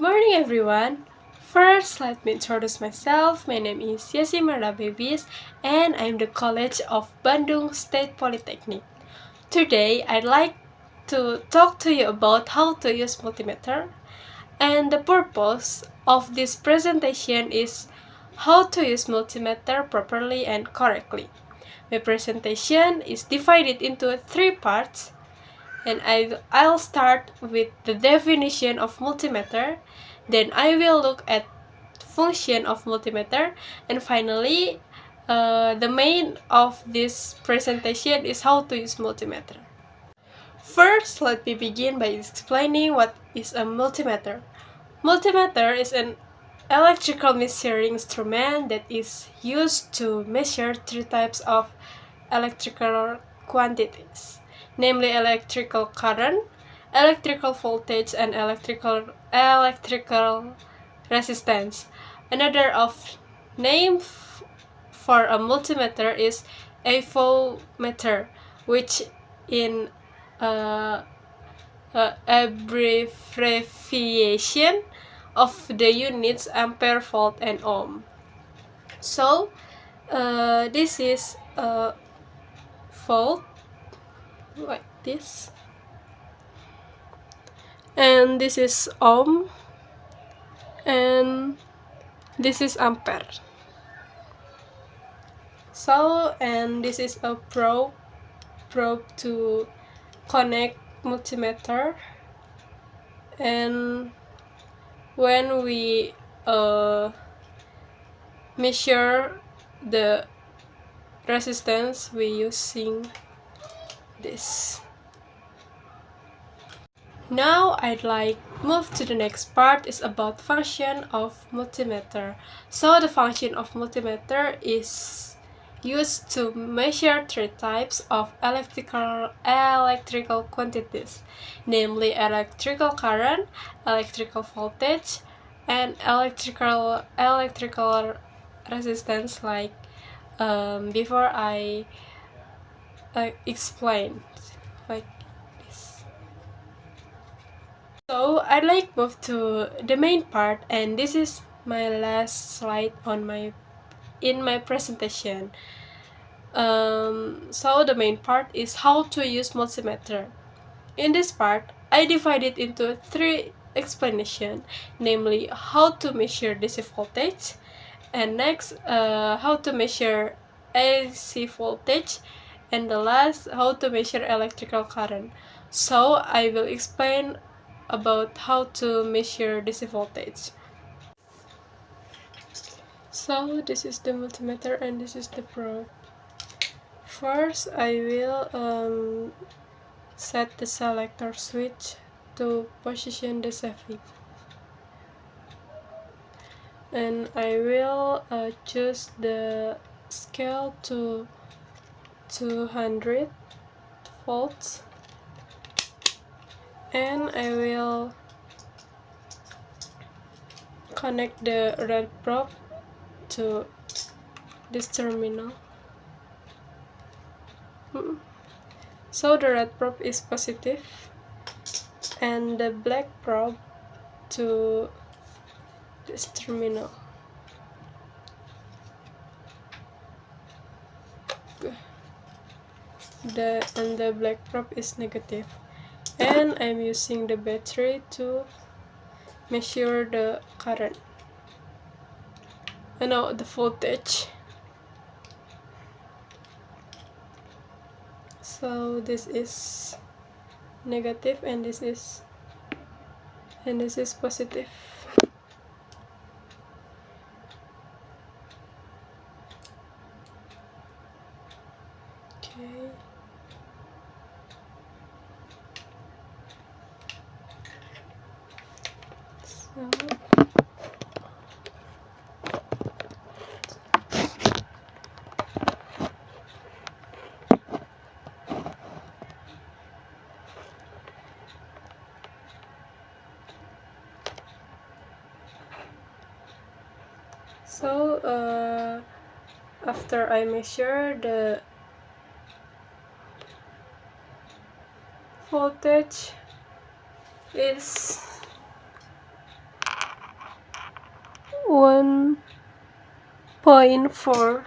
Morning everyone! First, let me introduce myself. My name is Yesi and I'm the College of Bandung State Polytechnic. Today, I'd like to talk to you about how to use multimeter, and the purpose of this presentation is how to use multimeter properly and correctly. My presentation is divided into three parts, and I'll start with the definition of multimeter, then I will look at function of multimeter, and finally the main of this presentation is how to use multimeter. First, let me begin by explaining what is a multimeter. Multimeter is an electrical measuring instrument that is used to measure three types of electrical quantities, namely electrical current, electrical voltage, and electrical resistance. Another of name for a multimeter is avometer, which in abbreviation of the units ampere, volt, and ohm. So this is a volt, like this, and this is ohm, and this is ampere. So, and this is a probe to connect multimeter, and when we measure the resistance, we using this. Now I'd like move to the next part is about function of multimeter. So the function of multimeter is used to measure three types of electrical quantities, namely electrical current, electrical voltage, and electrical resistance, like before I explained, like this. So I'd like move to the main part, and this is my last slide in my presentation. So the main part is how to use multimeter. In this part, I divide it into three explanations, namely how to measure DC voltage, and next how to measure AC voltage, and the last how to measure electrical current. So I will explain about how to measure DC voltage. So this is the multimeter and this is the probe. First, I will set the selector switch to position the safety, and I will choose the scale to 200 volts, and I will connect the red probe to this terminal. So the red probe is positive, and the black probe to this terminal. The black probe is negative, and I'm using the battery to measure the current. And now the voltage. So this is negative, and this is positive. Okay. So after I measure the voltage is 1.4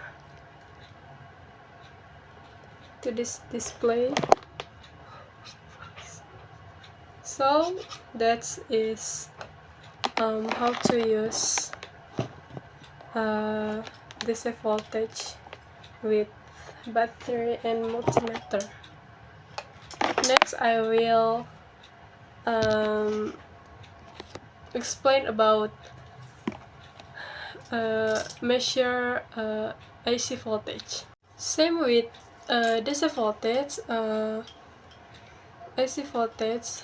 to this display. So that is how to use DC voltage with battery and multimeter. Next, I will explain about measure AC voltage. Same with DC voltage. AC voltage,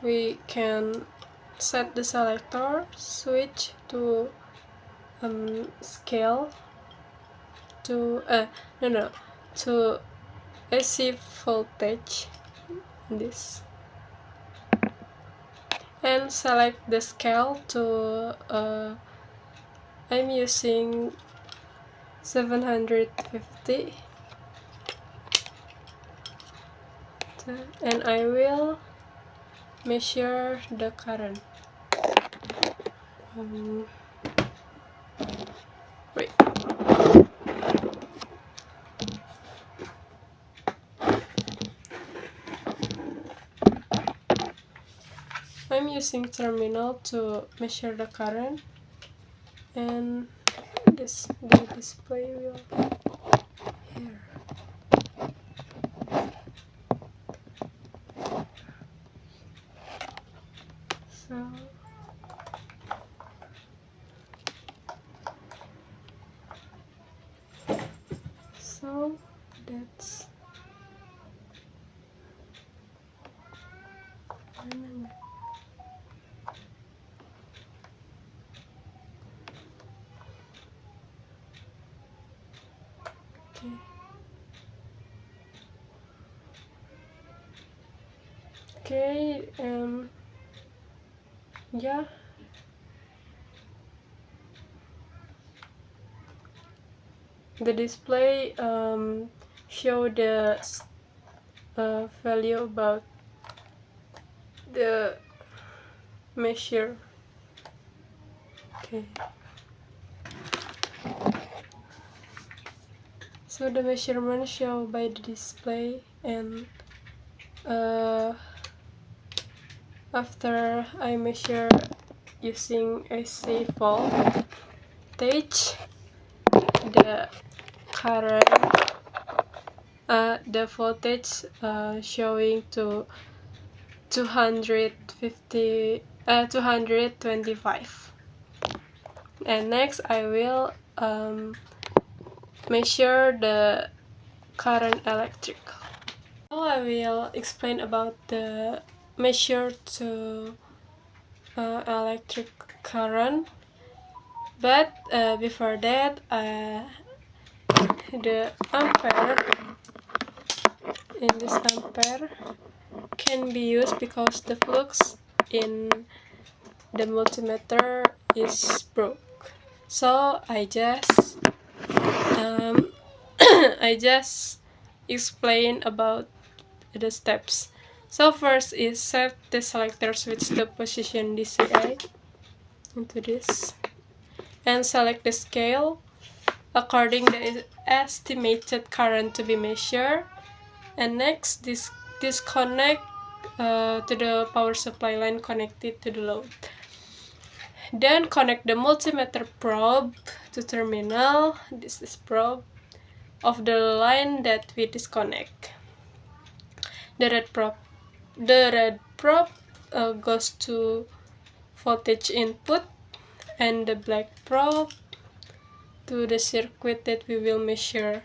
we can set the selector, switch to scale to to AC voltage, this, and select the scale to I'm using 750, and I will measure the current. Wait. I'm using terminal to measure the current, and the display will here. So that's okay. Yeah. The display show the value about the measure. Okay. So the measurement shown by the display, and after I measure using AC voltage, the current, the voltage showing to 225. And next I will measure the current electric. Now I will explain about the measure to electric current, but before that, the ampere in this ampere can be used because the flux in the multimeter is broke. So I just I just explain about the steps. So first is set the selector switch to position DCA into this, and select the scale according the estimated current to be measured. And next, disconnect to the power supply line connected to the load. Then connect the multimeter probe to terminal. This is probe of the line that we disconnect. The red probe goes to voltage input, and the black probe to the circuit that we will measure.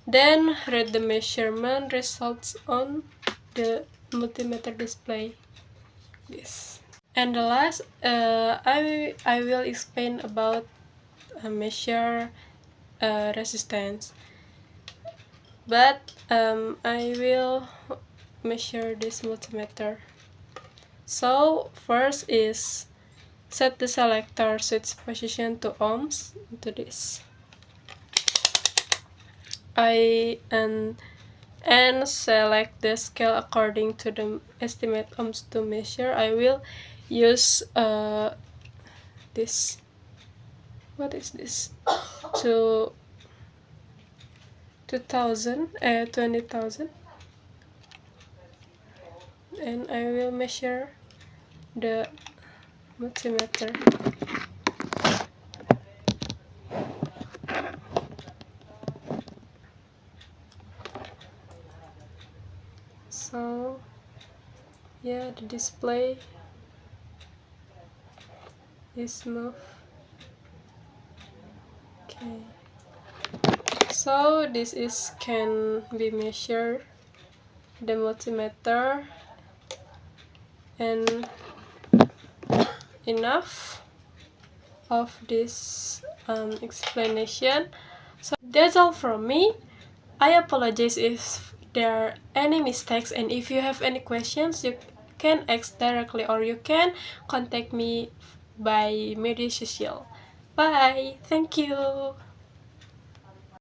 Then read the measurement results on the multimeter display. Yes. And the last, I will explain about measure resistance. But I will measure this multimeter. So first is set the selector switch position to ohms into this. And select the scale according to the estimate ohms to measure. I will use this. What is this? To 20,000, and I will measure the multimeter. So yeah, the display is moved. Okay, so this is can be measured, the multimeter, and enough of this explanation. So that's all from me. I apologize if there are any mistakes, and if you have any questions, you can ask directly or you can contact me by media social. Bye. Thank you.